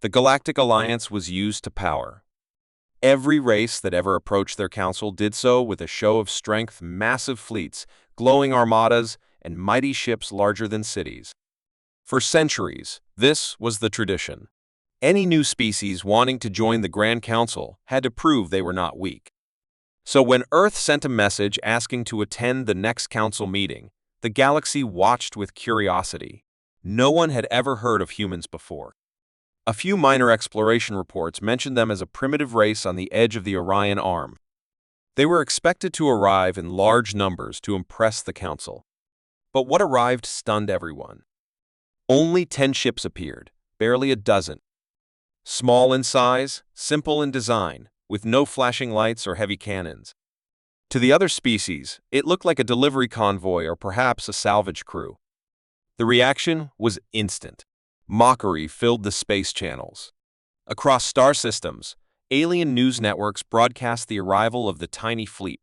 The Galactic Alliance was used to power. Every race that ever approached their council did so with a show of strength, massive fleets, glowing armadas, and mighty ships larger than cities. For centuries, this was the tradition. Any new species wanting to join the Grand Council had to prove they were not weak. So when Earth sent a message asking to attend the next council meeting, the galaxy watched with curiosity. No one had ever heard of humans before. A few minor exploration reports mentioned them as a primitive race on the edge of the Orion Arm. They were expected to arrive in large numbers to impress the council. But what arrived stunned everyone. Only 10 ships appeared, barely a dozen. Small in size, simple in design, with no flashing lights or heavy cannons. To the other species, it looked like a delivery convoy or perhaps a salvage crew. The reaction was instant. Mockery filled the space channels. Across star systems, alien news networks broadcast the arrival of the tiny fleet.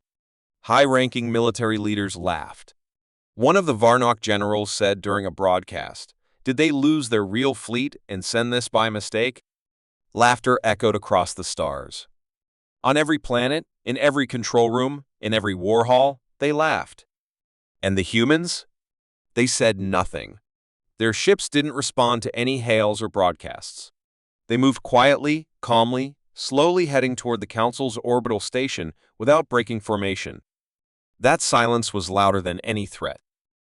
High-ranking military leaders laughed. One of the Varnock generals said during a broadcast, "Did they lose their real fleet and send this by mistake?" Laughter echoed across the stars. On every planet, in every control room, in every war hall, they laughed. And the humans? They said nothing. Their ships didn't respond to any hails or broadcasts. They moved quietly, calmly, slowly heading toward the Council's orbital station without breaking formation. That silence was louder than any threat.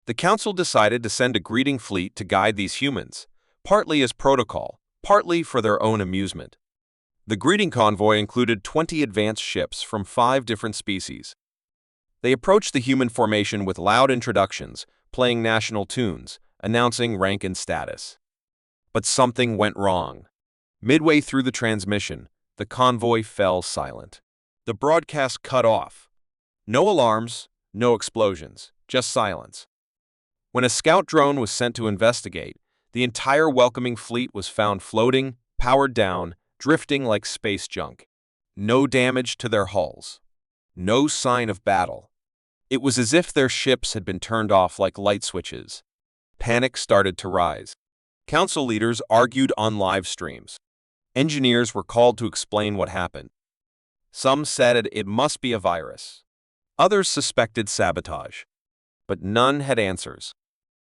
The Council decided to send a greeting fleet to guide these humans, partly as protocol, partly for their own amusement. The greeting convoy included 20 advanced ships from 5 different species. They approached the human formation with loud introductions, playing national tunes, announcing rank and status. But something went wrong. Midway through the transmission, the convoy fell silent. The broadcast cut off. No alarms, no explosions, just silence. When a scout drone was sent to investigate, the entire welcoming fleet was found floating, powered down, drifting like space junk. No damage to their hulls. No sign of battle. It was as if their ships had been turned off like light switches. Panic started to rise. Council leaders argued on live streams. Engineers were called to explain what happened. Some said it must be a virus. Others suspected sabotage. But none had answers.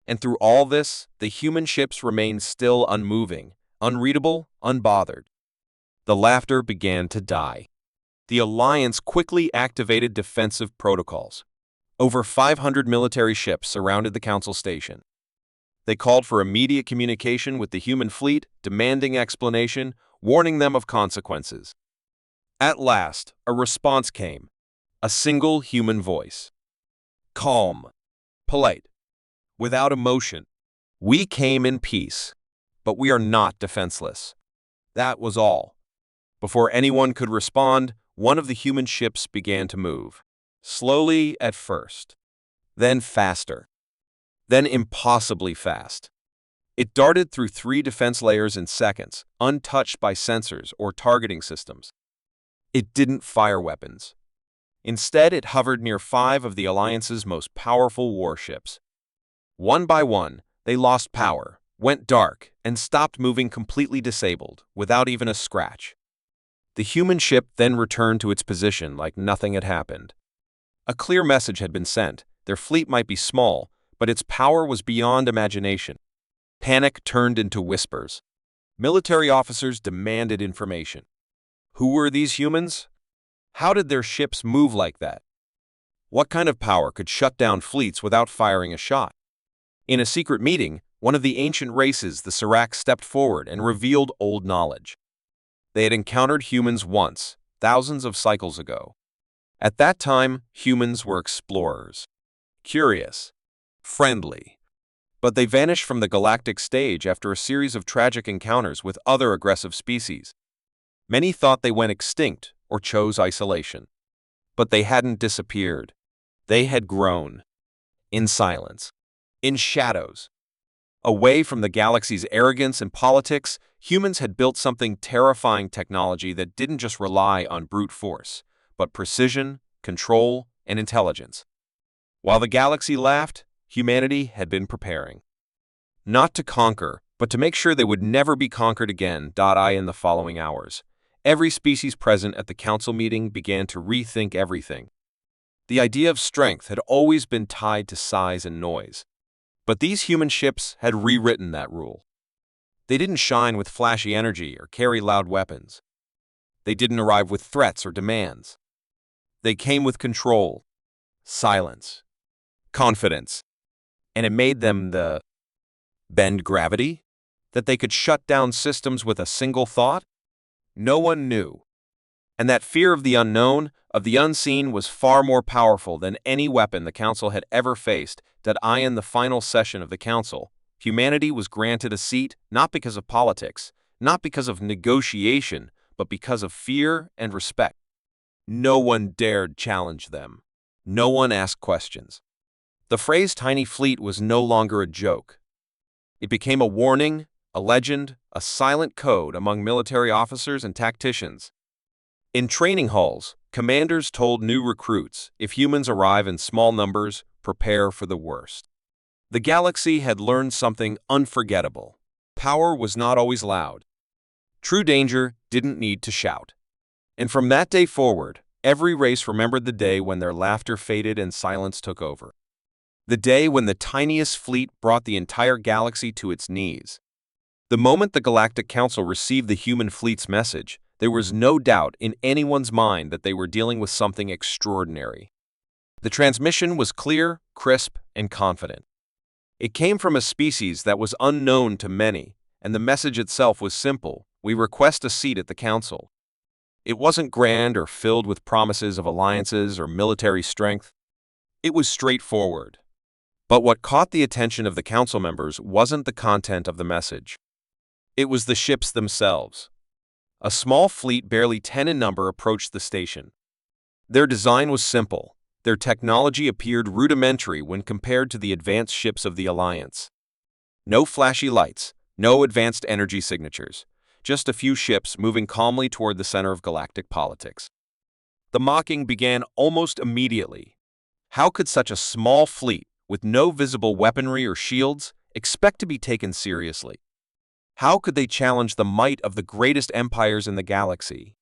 And through all this, the human ships remained still unmoving, unreadable, unbothered. The laughter began to die. The Alliance quickly activated defensive protocols. Over 500 military ships surrounded the Council station. They called for immediate communication with the human fleet, demanding explanation, warning them of consequences. At last, a response came. A single human voice. Calm. Polite. Without emotion. "We came in peace, but we are not defenseless." That was all. Before anyone could respond, one of the human ships began to move. Slowly at first. Then faster. Then impossibly fast. It darted through 3 defense layers in seconds, untouched by sensors or targeting systems. It didn't fire weapons. Instead, it hovered near 5 of the Alliance's most powerful warships. One by one, they lost power, went dark, and stopped moving completely disabled, without even a scratch. The human ship then returned to its position like nothing had happened. A clear message had been sent. Their fleet might be small, but its power was beyond imagination. Panic turned into whispers. Military officers demanded information. Who were these humans? How did their ships move like that? What kind of power could shut down fleets without firing a shot? In a secret meeting, one of the ancient races, the Serac, stepped forward and revealed old knowledge. They had encountered humans once, thousands of cycles ago. At that time, humans were explorers. Curious. Friendly. But they vanished from the galactic stage after a series of tragic encounters with other aggressive species. Many thought they went extinct or chose isolation. But they hadn't disappeared. They had grown. In silence. In shadows. Away from the galaxy's arrogance and politics, humans had built something terrifying technology that didn't just rely on brute force, but precision, control, and intelligence. While the galaxy laughed, humanity had been preparing. Not to conquer, But to make sure they would never be conquered again, in the following hours, every species present at the council meeting began to rethink everything. The idea of strength had always been tied to size and noise. But these human ships had rewritten that rule. They didn't shine with flashy energy or carry loud weapons. They didn't arrive with threats or demands. They came with control, silence, confidence, and it made them the bend gravity, that they could shut down systems with a single thought? No one knew. And that fear of the unknown, of the unseen, was far more powerful than any weapon the Council had ever faced. In the final session of the Council, humanity was granted a seat not because of politics, not because of negotiation, but because of fear and respect. No one dared challenge them. No one asked questions. The phrase tiny fleet was no longer a joke. It became a warning, a legend, a silent code among military officers and tacticians. In training halls, commanders told new recruits, if humans arrive in small numbers, prepare for the worst. The galaxy had learned something unforgettable. Power was not always loud. True danger didn't need to shout. And from that day forward, every race remembered the day when their laughter faded and silence took over. The day when the tiniest fleet brought the entire galaxy to its knees. The moment the Galactic Council received the human fleet's message, there was no doubt in anyone's mind that they were dealing with something extraordinary. The transmission was clear, crisp, and confident. It came from a species that was unknown to many, and the message itself was simple: we request a seat at the Council. It wasn't grand or filled with promises of alliances or military strength. It was straightforward. But what caught the attention of the Council members wasn't the content of the message. It was the ships themselves. A small fleet, barely 10 in number, approached the station. Their design was simple. Their technology appeared rudimentary when compared to the advanced ships of the Alliance. No flashy lights, no advanced energy signatures, just a few ships moving calmly toward the center of galactic politics. The mocking began almost immediately. How could such a small fleet, with no visible weaponry or shields, expect to be taken seriously? How could they challenge the might of the greatest empires in the galaxy?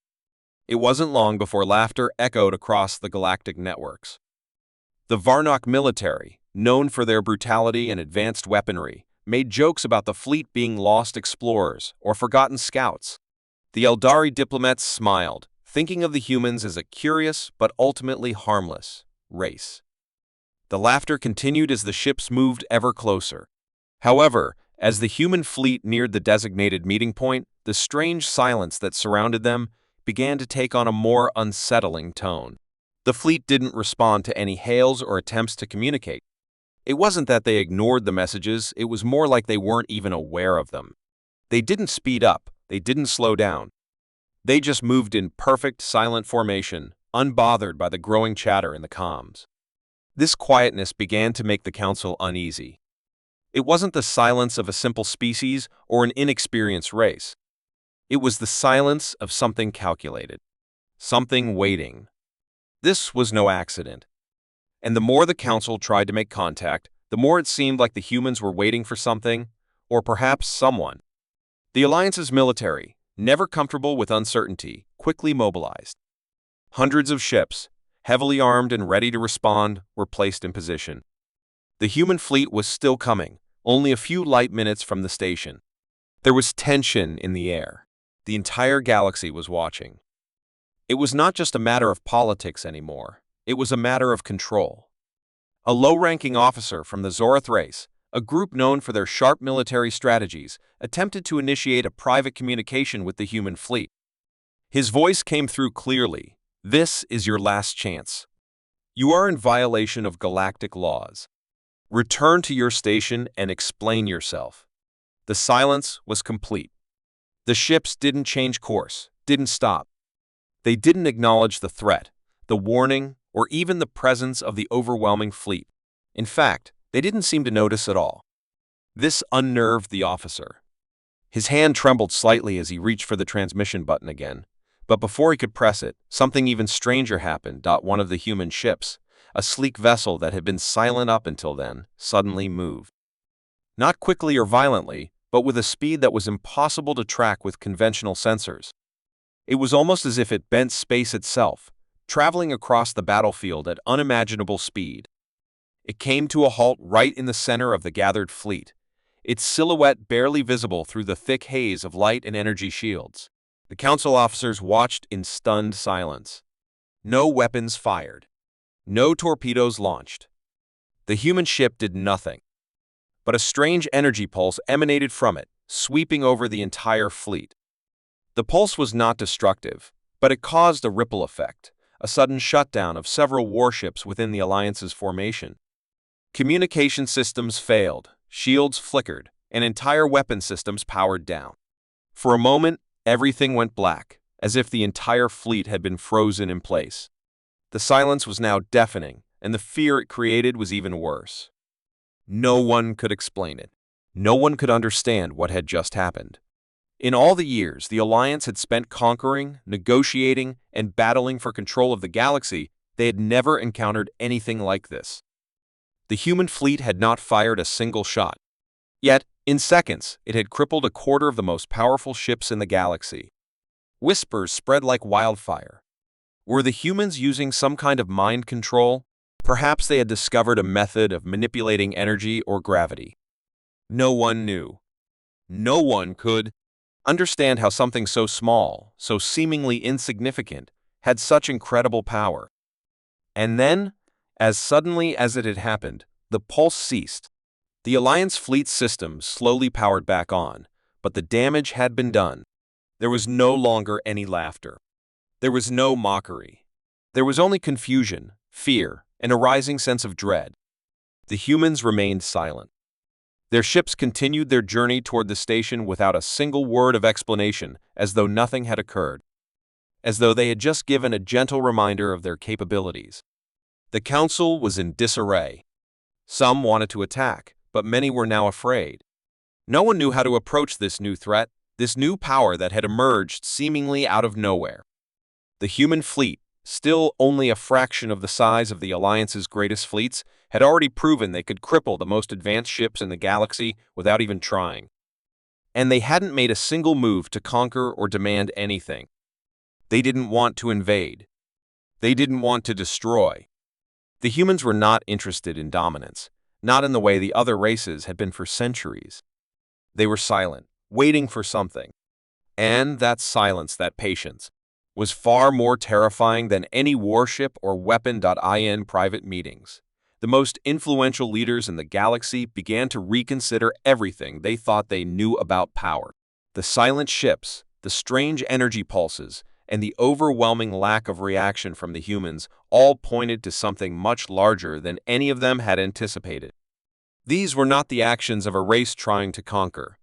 It wasn't long before laughter echoed across the galactic networks. The Varnock military, known for their brutality and advanced weaponry, made jokes about the fleet being lost explorers or forgotten scouts. The Eldari diplomats smiled, thinking of the humans as a curious but ultimately harmless race. The laughter continued as the ships moved ever closer. However, as the human fleet neared the designated meeting point, the strange silence that surrounded them began to take on a more unsettling tone. The fleet didn't respond to any hails or attempts to communicate. It wasn't that they ignored the messages, it was more like they weren't even aware of them. They didn't speed up, they didn't slow down. They just moved in perfect, silent formation, unbothered by the growing chatter in the comms. This quietness began to make the Council uneasy. It wasn't the silence of a simple species or an inexperienced race. It was the silence of something calculated, something waiting. This was no accident. And the more the Council tried to make contact, the more it seemed like the humans were waiting for something, or perhaps someone. The Alliance's military, never comfortable with uncertainty, quickly mobilized. Hundreds of ships, heavily armed and ready to respond, were placed in position. The human fleet was still coming, only a few light minutes from the station. There was tension in the air. The entire galaxy was watching. It was not just a matter of politics anymore. It was a matter of control. A low-ranking officer from the Zorath race, a group known for their sharp military strategies, attempted to initiate a private communication with the human fleet. His voice came through clearly. This is your last chance. You are in violation of galactic laws. Return to your station and explain yourself. The silence was complete. The ships didn't change course, didn't stop. They didn't acknowledge the threat, the warning, or even the presence of the overwhelming fleet. In fact, they didn't seem to notice at all. This unnerved the officer. His hand trembled slightly as he reached for the transmission button again. But before he could press it, something even stranger happened. One of the human ships, a sleek vessel that had been silent up until then, suddenly moved. Not quickly or violently, but with a speed that was impossible to track with conventional sensors. It was almost as if it bent space itself, traveling across the battlefield at unimaginable speed. It came to a halt right in the center of the gathered fleet, its silhouette barely visible through the thick haze of light and energy shields. The council officers watched in stunned silence. No weapons fired. No torpedoes launched. The human ship did nothing. But a strange energy pulse emanated from it, sweeping over the entire fleet. The pulse was not destructive, but it caused a ripple effect, a sudden shutdown of several warships within the Alliance's formation. Communication systems failed, shields flickered, and entire weapon systems powered down. For a moment, everything went black, as if the entire fleet had been frozen in place. The silence was now deafening, and the fear it created was even worse. No one could explain it. No one could understand what had just happened. In all the years the Alliance had spent conquering, negotiating, and battling for control of the galaxy, they had never encountered anything like this. The human fleet had not fired a single shot. Yet, in seconds, it had crippled a quarter of the most powerful ships in the galaxy. Whispers spread like wildfire. Were the humans using some kind of mind control? Perhaps they had discovered a method of manipulating energy or gravity. No one knew. No one could understand how something so small, so seemingly insignificant, had such incredible power. And then, as suddenly as it had happened, the pulse ceased. The Alliance fleet systems slowly powered back on, but the damage had been done. There was no longer any laughter. There was no mockery. There was only confusion, fear, and a rising sense of dread. The humans remained silent. Their ships continued their journey toward the station without a single word of explanation, as though nothing had occurred. As though they had just given a gentle reminder of their capabilities. The council was in disarray. Some wanted to attack, but many were now afraid. No one knew how to approach this new threat, this new power that had emerged seemingly out of nowhere. The human fleet, still only a fraction of the size of the Alliance's greatest fleets, had already proven they could cripple the most advanced ships in the galaxy without even trying. And they hadn't made a single move to conquer or demand anything. They didn't want to invade. They didn't want to destroy. The humans were not interested in dominance, not in the way the other races had been for centuries. They were silent, waiting for something. And that silence, that patience, was far more terrifying than any warship or weapon.in private meetings. The most influential leaders in the galaxy began to reconsider everything they thought they knew about power. The silent ships, the strange energy pulses, and the overwhelming lack of reaction from the humans all pointed to something much larger than any of them had anticipated. These were not the actions of a race trying to conquer.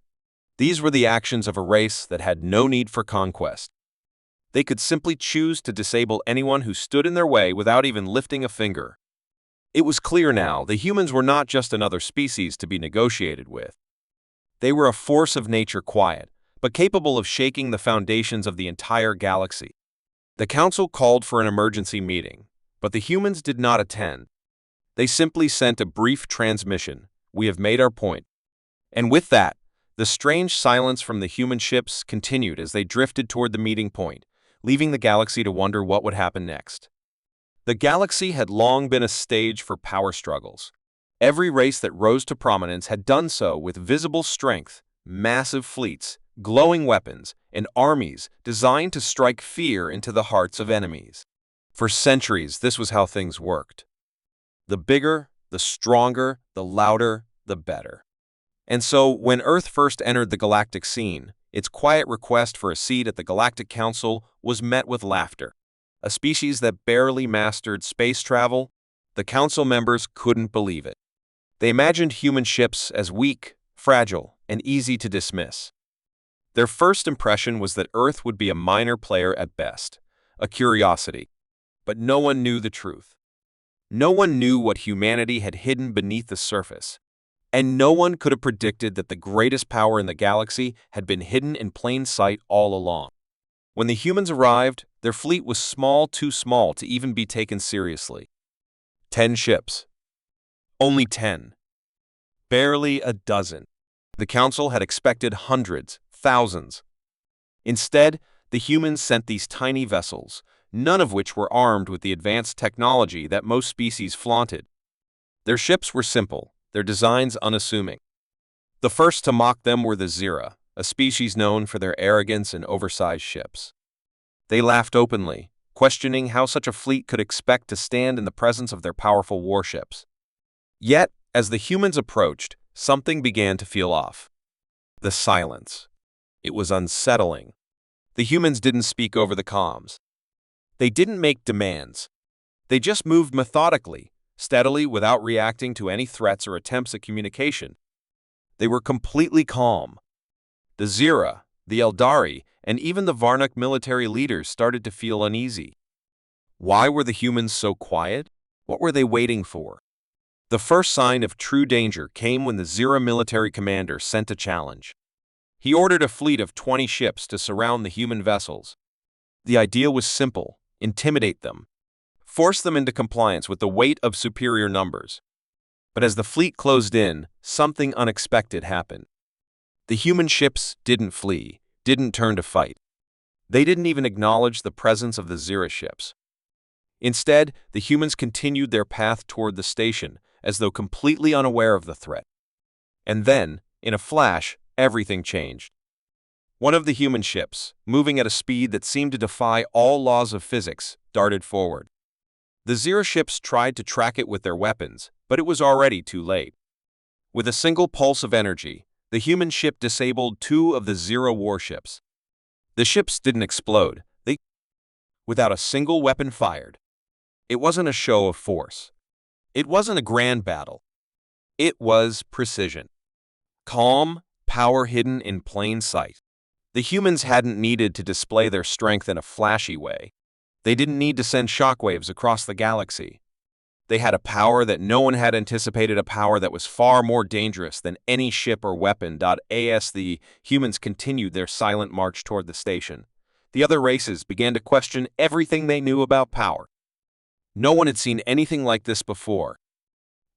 These were the actions of a race that had no need for conquest. They could simply choose to disable anyone who stood in their way without even lifting a finger. It was clear now the humans were not just another species to be negotiated with. They were a force of nature, quiet, but capable of shaking the foundations of the entire galaxy. The council called for an emergency meeting, but the humans did not attend. They simply sent a brief transmission: "We have made our point." And with that, the strange silence from the human ships continued as they drifted toward the meeting point, leaving the galaxy to wonder what would happen next. The galaxy had long been a stage for power struggles. Every race that rose to prominence had done so with visible strength, massive fleets, glowing weapons, and armies designed to strike fear into the hearts of enemies. For centuries, this was how things worked. The bigger, the stronger, the louder, the better. And so, when Earth first entered the galactic scene, its quiet request for a seat at the Galactic Council was met with laughter. A species that barely mastered space travel, the council members couldn't believe it. They imagined human ships as weak, fragile, and easy to dismiss. Their first impression was that Earth would be a minor player at best, a curiosity. But no one knew the truth. No one knew what humanity had hidden beneath the surface. And no one could have predicted that the greatest power in the galaxy had been hidden in plain sight all along. When the humans arrived, their fleet was too small to even be taken seriously. 10 ships. Only 10. Barely a dozen. The Council had expected hundreds, thousands. Instead, the humans sent these tiny vessels, none of which were armed with the advanced technology that most species flaunted. Their ships were simple, their designs unassuming. The first to mock them were the Zira, a species known for their arrogance and oversized ships. They laughed openly, questioning how such a fleet could expect to stand in the presence of their powerful warships. Yet, as the humans approached, something began to feel off. The silence. It was unsettling. The humans didn't speak over the comms. They didn't make demands. They just moved methodically, steadily, without reacting to any threats or attempts at communication. They were completely calm. The Zira, the Eldari, and even the Varnuk military leaders started to feel uneasy. Why were the humans so quiet? What were they waiting for? The first sign of true danger came when the Zira military commander sent a challenge. He ordered a fleet of 20 ships to surround the human vessels. The idea was simple: intimidate them. Force them into compliance with the weight of superior numbers. But as the fleet closed in, something unexpected happened. The human ships didn't flee, didn't turn to fight. They didn't even acknowledge the presence of the Zira ships. Instead, the humans continued their path toward the station, as though completely unaware of the threat. And then, in a flash, everything changed. One of the human ships, moving at a speed that seemed to defy all laws of physics, darted forward. The Zira ships tried to track it with their weapons, but it was already too late. With a single pulse of energy, the human ship disabled 2 of the Zira warships. The ships didn't explode, without a single weapon fired. It wasn't a show of force. It wasn't a grand battle. It was precision. Calm, power hidden in plain sight. The humans hadn't needed to display their strength in a flashy way. They didn't need to send shockwaves across the galaxy. They had a power that no one had anticipated, a power that was far more dangerous than any ship or weapon. As the humans continued their silent march toward the station, the other races began to question everything they knew about power. No one had seen anything like this before.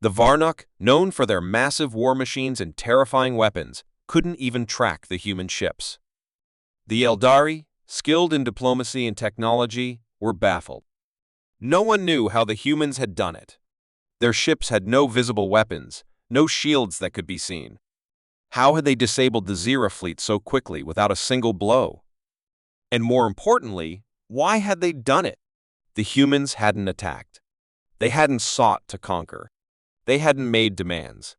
The Varnuk, known for their massive war machines and terrifying weapons, couldn't even track the human ships. The Eldari, skilled in diplomacy and technology, were baffled. No one knew how the humans had done it. Their ships had no visible weapons, no shields that could be seen. How had they disabled the Zira fleet so quickly without a single blow? And more importantly, why had they done it? The humans hadn't attacked. They hadn't sought to conquer. They hadn't made demands.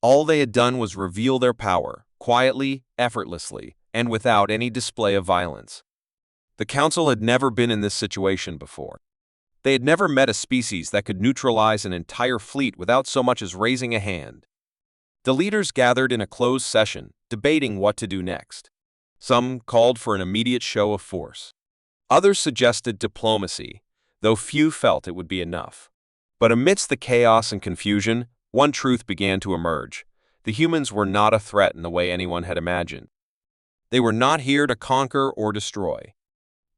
All they had done was reveal their power, quietly, effortlessly, and without any display of violence. The Council had never been in this situation before. They had never met a species that could neutralize an entire fleet without so much as raising a hand. The leaders gathered in a closed session, debating what to do next. Some called for an immediate show of force. Others suggested diplomacy, though few felt it would be enough. But amidst the chaos and confusion, one truth began to emerge. The humans were not a threat in the way anyone had imagined. They were not here to conquer or destroy.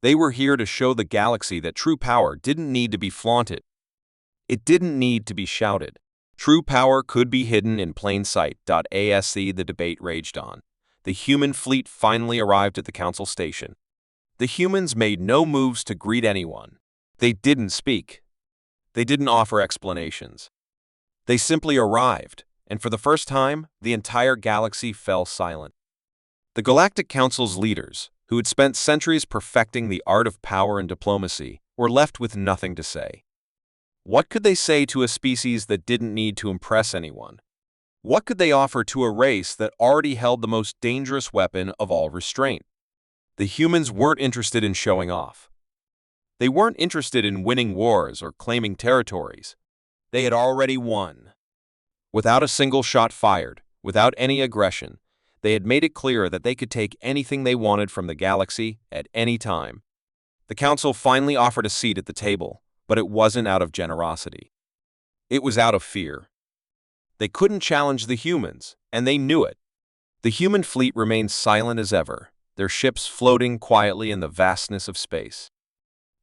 They were here to show the galaxy that true power didn't need to be flaunted. It didn't need to be shouted. True power could be hidden in plain sight. As the debate raged on, the human fleet finally arrived at the Council station. The humans made no moves to greet anyone. They didn't speak. They didn't offer explanations. They simply arrived, and for the first time, the entire galaxy fell silent. The Galactic Council's leaders, who had spent centuries perfecting the art of power and diplomacy, were left with nothing to say. What could they say to a species that didn't need to impress anyone? What could they offer to a race that already held the most dangerous weapon of all restraint? The humans weren't interested in showing off. They weren't interested in winning wars or claiming territories. They had already won. Without a single shot fired, without any aggression, they had made it clear that they could take anything they wanted from the galaxy at any time. The Council finally offered a seat at the table, but it wasn't out of generosity. It was out of fear. They couldn't challenge the humans, and they knew it. The human fleet remained silent as ever, their ships floating quietly in the vastness of space.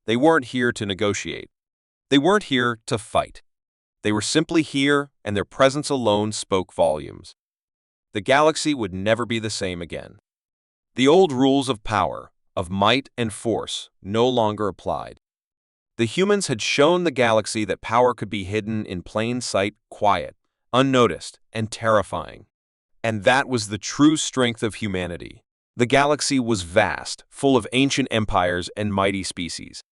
They weren't here to negotiate. They weren't here to fight. They were simply here, and their presence alone spoke volumes. the galaxy would never be the same again. The old rules of power, of might and force, no longer applied. The humans had shown the galaxy that power could be hidden in plain sight, quiet, unnoticed, and terrifying. And that was the true strength of humanity. The galaxy was vast, full of ancient empires and mighty species.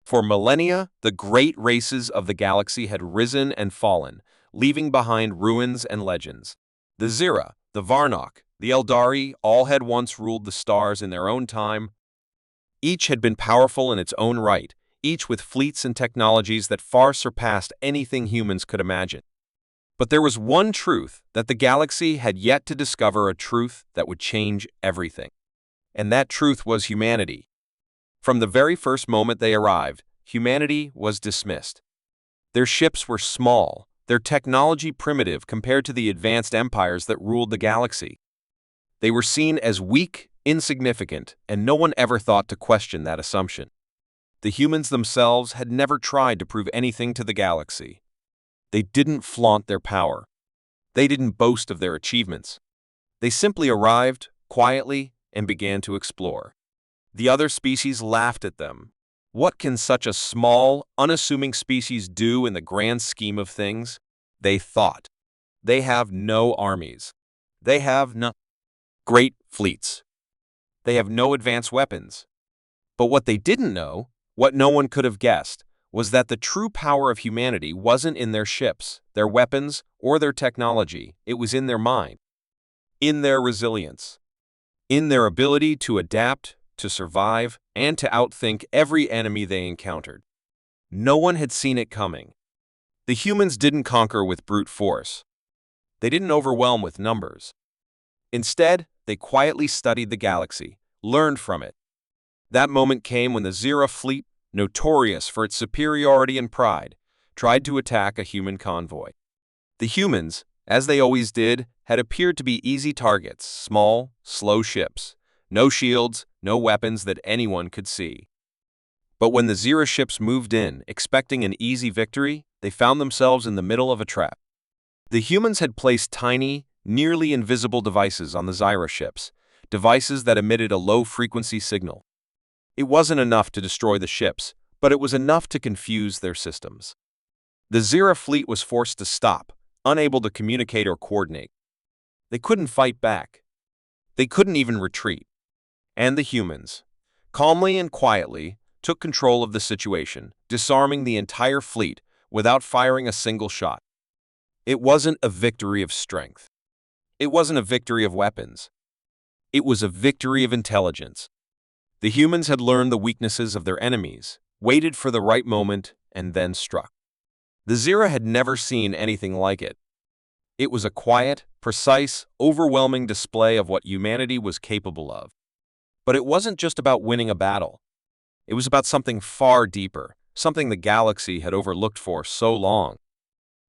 For millennia, the great races of the galaxy had risen and fallen, leaving behind ruins and legends. The Zira, the Varnock, the Eldari all had once ruled the stars in their own time. Each had been powerful in its own right, each with fleets and technologies that far surpassed anything humans could imagine. But there was one truth that the galaxy had yet to discover, a truth that would change everything. And that truth was humanity. From the very first moment they arrived, humanity was dismissed. Their ships were small, their technology primitive compared to the advanced empires that ruled the galaxy. They were seen as weak, insignificant, and no one ever thought to question that assumption. The humans themselves had never tried to prove anything to the galaxy. They didn't flaunt their power. They didn't boast of their achievements. They simply arrived, quietly, and began to explore. The other species laughed at them. What can such a small, unassuming species do in the grand scheme of things? They thought. They have no armies. They have no great fleets. They have no advanced weapons. But what they didn't know, what no one could have guessed, was that the true power of humanity wasn't in their ships, their weapons, or their technology. It was in their mind, in their resilience, in their ability to adapt, to survive, and to outthink every enemy they encountered. No one had seen it coming. The humans didn't conquer with brute force. They didn't overwhelm with numbers. Instead, they quietly studied the galaxy, learned from it. That moment came when the Zira fleet, notorious for its superiority and pride, tried to attack a human convoy. The humans, as they always did, had appeared to be easy targets, small, slow ships, no shields, no weapons that anyone could see. But when the Zira ships moved in, expecting an easy victory, they found themselves in the middle of a trap. The humans had placed tiny, nearly invisible devices on the Zira ships, devices that emitted a low-frequency signal. It wasn't enough to destroy the ships, but it was enough to confuse their systems. The Zira fleet was forced to stop, unable to communicate or coordinate. They couldn't fight back. They couldn't even retreat. And the humans, calmly and quietly, took control of the situation, disarming the entire fleet without firing a single shot. It wasn't a victory of strength. It wasn't a victory of weapons. It was a victory of intelligence. The humans had learned the weaknesses of their enemies, waited for the right moment, and then struck. The Zira had never seen anything like it. It was a quiet, precise, overwhelming display of what humanity was capable of. But it wasn't just about winning a battle. It was about something far deeper, something the galaxy had overlooked for so long.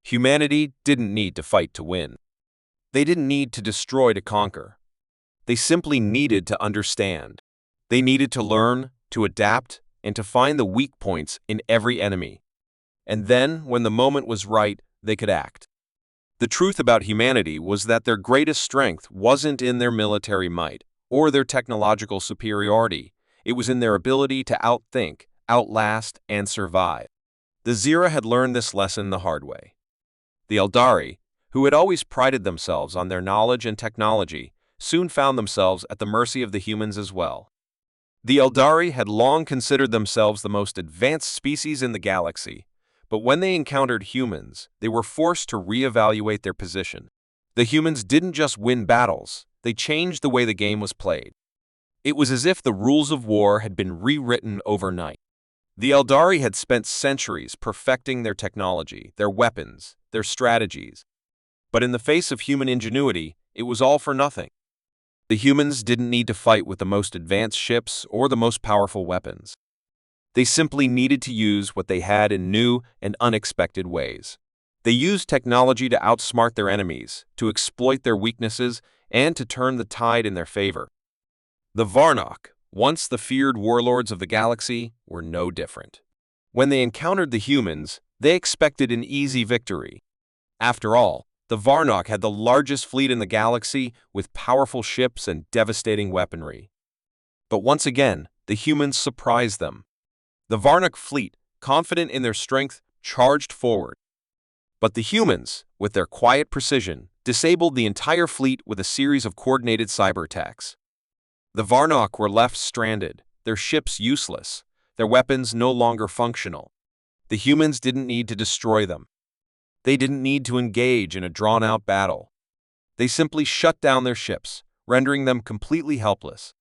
Humanity didn't need to fight to win. They didn't need to destroy to conquer. They simply needed to understand. They needed to learn, to adapt, and to find the weak points in every enemy. And then, when the moment was right, they could act. The truth about humanity was that their greatest strength wasn't in their military might or their technological superiority. It was in their ability to outthink, outlast, and survive. The Zira had learned this lesson the hard way. The Eldari, who had always prided themselves on their knowledge and technology, soon found themselves at the mercy of the humans as well. The Eldari had long considered themselves the most advanced species in the galaxy, but when they encountered humans, they were forced to reevaluate their position. The humans didn't just win battles, they changed the way the game was played. It was as if the rules of war had been rewritten overnight. The Eldari had spent centuries perfecting their technology, their weapons, their strategies. But in the face of human ingenuity, it was all for nothing. The humans didn't need to fight with the most advanced ships or the most powerful weapons. They simply needed to use what they had in new and unexpected ways. They used technology to outsmart their enemies, to exploit their weaknesses, and to turn the tide in their favor. The Varnock, once the feared warlords of the galaxy, were no different. When they encountered the humans, they expected an easy victory. After all, The Varnock had the largest fleet in the galaxy, with powerful ships and devastating weaponry. But once again, the humans surprised them. The Varnock fleet, confident in their strength, charged forward. But the humans, with their quiet precision, disabled the entire fleet with a series of coordinated cyber attacks. The Varnock were left stranded, their ships useless, their weapons no longer functional. The humans didn't need to destroy them. They didn't need to engage in a drawn-out battle. They simply shut down their ships, rendering them completely helpless.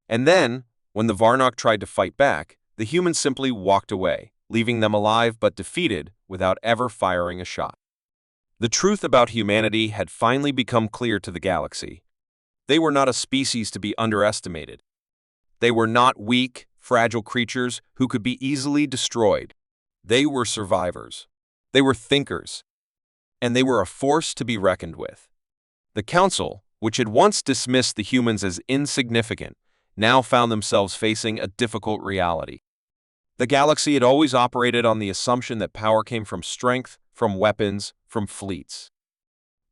And then, when the Varnock tried to fight back, the humans simply walked away, leaving them alive but defeated without ever firing a shot. The truth about humanity had finally become clear to the galaxy. They were not a species to be underestimated. They were not weak, fragile creatures who could be easily destroyed. They were survivors. They were thinkers. And they were a force to be reckoned with. The Council, which had once dismissed the humans as insignificant, now found themselves facing a difficult reality. The galaxy had always operated on the assumption that power came from strength, from weapons, from fleets.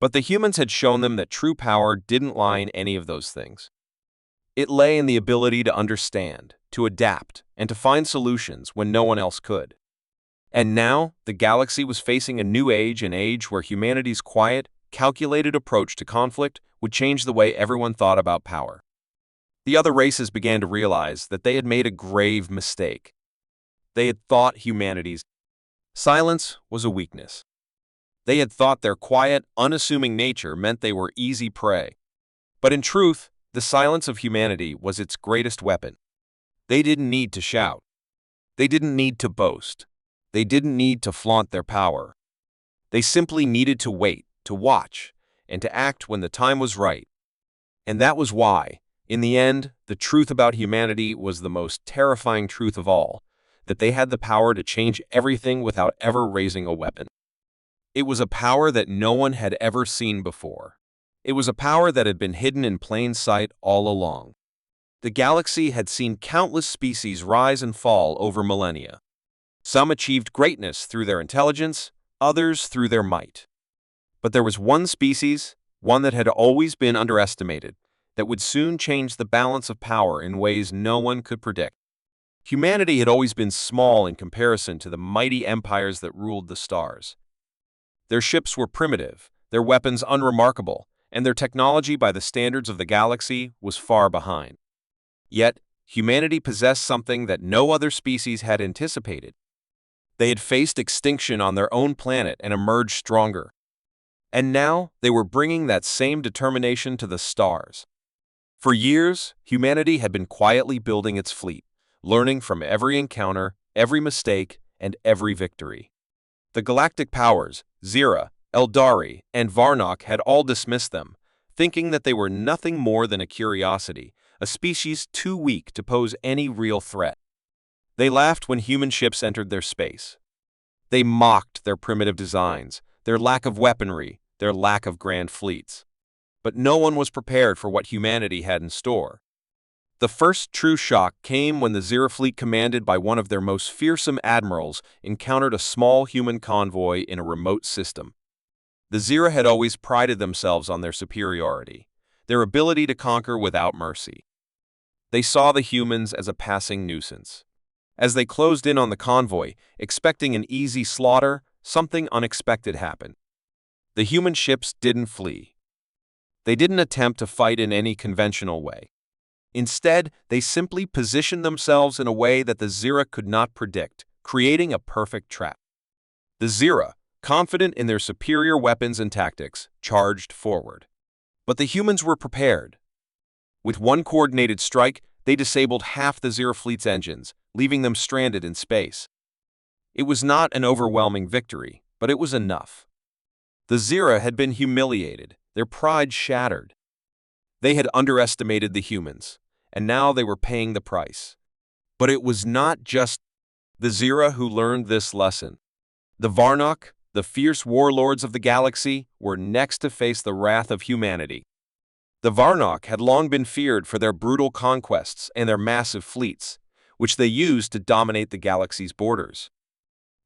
But the humans had shown them that true power didn't lie in any of those things. It lay in the ability to understand, to adapt, and to find solutions when no one else could. And now, the galaxy was facing a new age, an age where humanity's quiet, calculated approach to conflict would change the way everyone thought about power. The other races began to realize that they had made a grave mistake. They had thought humanity's silence was a weakness. They had thought their quiet, unassuming nature meant they were easy prey. But in truth, the silence of humanity was its greatest weapon. They didn't need to shout. They didn't need to boast. They didn't need to flaunt their power. They simply needed to wait, to watch, and to act when the time was right. And that was why, in the end, the truth about humanity was the most terrifying truth of all, that they had the power to change everything without ever raising a weapon. It was a power that no one had ever seen before. It was a power that had been hidden in plain sight all along. The galaxy had seen countless species rise and fall over millennia. Some achieved greatness through their intelligence, others through their might. But there was one species, one that had always been underestimated, that would soon change the balance of power in ways no one could predict. Humanity had always been small in comparison to the mighty empires that ruled the stars. Their ships were primitive, their weapons unremarkable, and their technology by the standards of the galaxy was far behind. Yet, humanity possessed something that no other species had anticipated. They had faced extinction on their own planet and emerged stronger. And now, they were bringing that same determination to the stars. For years, humanity had been quietly building its fleet, learning from every encounter, every mistake, and every victory. The galactic powers, Zira, Eldari, and Varnock had all dismissed them, thinking that they were nothing more than a curiosity, a species too weak to pose any real threat. They laughed when human ships entered their space. They mocked their primitive designs, their lack of weaponry, their lack of grand fleets. But no one was prepared for what humanity had in store. The first true shock came when the Zira fleet, commanded by one of their most fearsome admirals, encountered a small human convoy in a remote system. The Zira had always prided themselves on their superiority, their ability to conquer without mercy. They saw the humans as a passing nuisance. As they closed in on the convoy, expecting an easy slaughter, something unexpected happened. The human ships didn't flee. They didn't attempt to fight in any conventional way. Instead, they simply positioned themselves in a way that the Zira could not predict, creating a perfect trap. The Zira, confident in their superior weapons and tactics, charged forward. But the humans were prepared. With one coordinated strike, they disabled half the Zira fleet's engines, leaving them stranded in space. It was not an overwhelming victory, but it was enough. The Zira had been humiliated, their pride shattered. They had underestimated the humans, and now they were paying the price. But it was not just the Zira who learned this lesson. The Varnock, the fierce warlords of the galaxy, were next to face the wrath of humanity. The Varnock had long been feared for their brutal conquests and their massive fleets, which they used to dominate the galaxy's borders.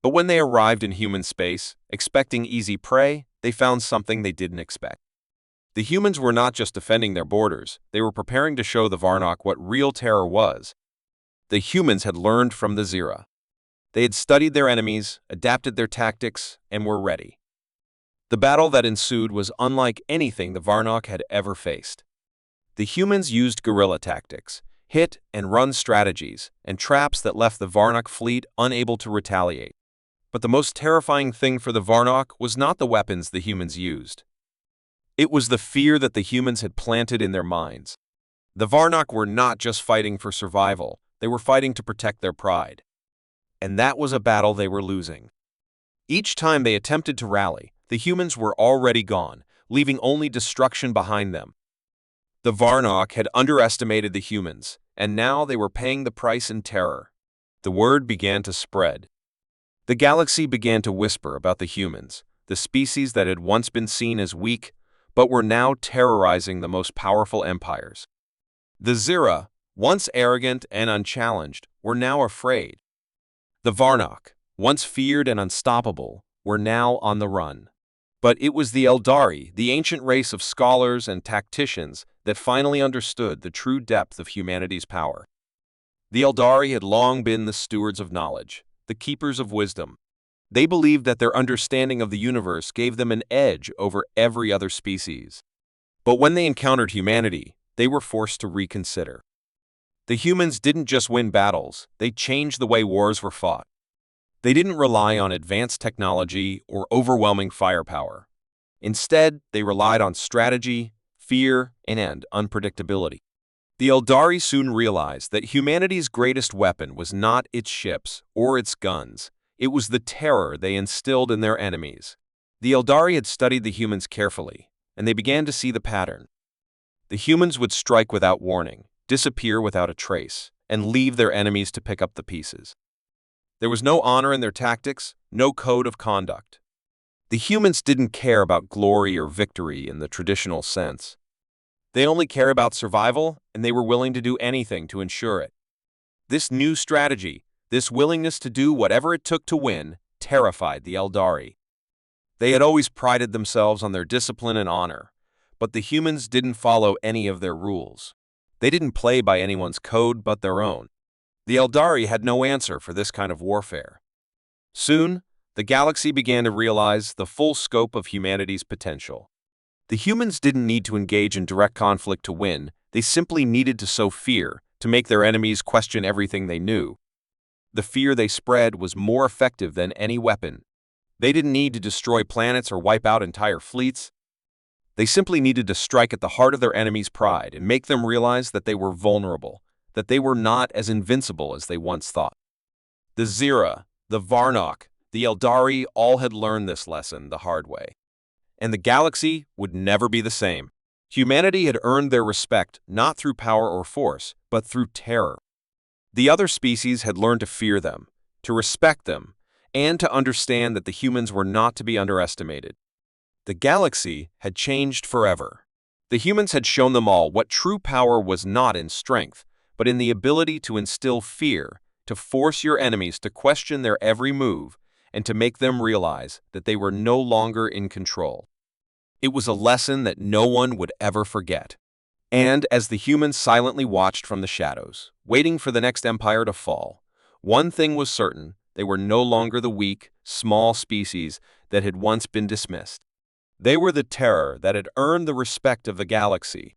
But when they arrived in human space, expecting easy prey, they found something they didn't expect. The humans were not just defending their borders, they were preparing to show the Varnock what real terror was. The humans had learned from the Zira. They had studied their enemies, adapted their tactics, and were ready. The battle that ensued was unlike anything the Varnock had ever faced. The humans used guerrilla tactics, hit-and-run strategies, and traps that left the Varnock fleet unable to retaliate. But the most terrifying thing for the Varnock was not the weapons the humans used. It was the fear that the humans had planted in their minds. The Varnock were not just fighting for survival, they were fighting to protect their pride. And that was a battle they were losing. Each time they attempted to rally, the humans were already gone, leaving only destruction behind them. The Varnock had underestimated the humans, and now they were paying the price in terror. The word began to spread. The galaxy began to whisper about the humans, the species that had once been seen as weak, but were now terrorizing the most powerful empires. The Zira, once arrogant and unchallenged, were now afraid. The Varnock, once feared and unstoppable, were now on the run. But it was the Eldari, the ancient race of scholars and tacticians, that finally understood the true depth of humanity's power. The Eldari had long been the stewards of knowledge, the keepers of wisdom. They believed that their understanding of the universe gave them an edge over every other species. But when they encountered humanity, they were forced to reconsider. The humans didn't just win battles, they changed the way wars were fought. They didn't rely on advanced technology or overwhelming firepower. Instead, they relied on strategy, fear, and unpredictability. The Eldari soon realized that humanity's greatest weapon was not its ships or its guns. It was the terror they instilled in their enemies. The Eldari had studied the humans carefully, and they began to see the pattern. The humans would strike without warning, disappear without a trace, and leave their enemies to pick up the pieces. There was no honor in their tactics, no code of conduct. The humans didn't care about glory or victory in the traditional sense. They only cared about survival, and they were willing to do anything to ensure it. This new strategy, this willingness to do whatever it took to win, terrified the Eldari. They had always prided themselves on their discipline and honor, but the humans didn't follow any of their rules. They didn't play by anyone's code but their own. The Eldari had no answer for this kind of warfare. Soon, the galaxy began to realize the full scope of humanity's potential. The humans didn't need to engage in direct conflict to win, they simply needed to sow fear, to make their enemies question everything they knew. The fear they spread was more effective than any weapon. They didn't need to destroy planets or wipe out entire fleets. They simply needed to strike at the heart of their enemy's pride and make them realize that they were vulnerable, that they were not as invincible as they once thought. The Zira, the Varnock, the Eldari all had learned this lesson the hard way. And the galaxy would never be the same. Humanity had earned their respect not through power or force, but through terror. The other species had learned to fear them, to respect them, and to understand that the humans were not to be underestimated. The galaxy had changed forever. The humans had shown them all what true power was not in strength, but in the ability to instill fear, to force your enemies to question their every move, and to make them realize that they were no longer in control. It was a lesson that no one would ever forget. And as the humans silently watched from the shadows, waiting for the next empire to fall, one thing was certain: they were no longer the weak, small species that had once been dismissed. They were the terror that had earned the respect of the galaxy.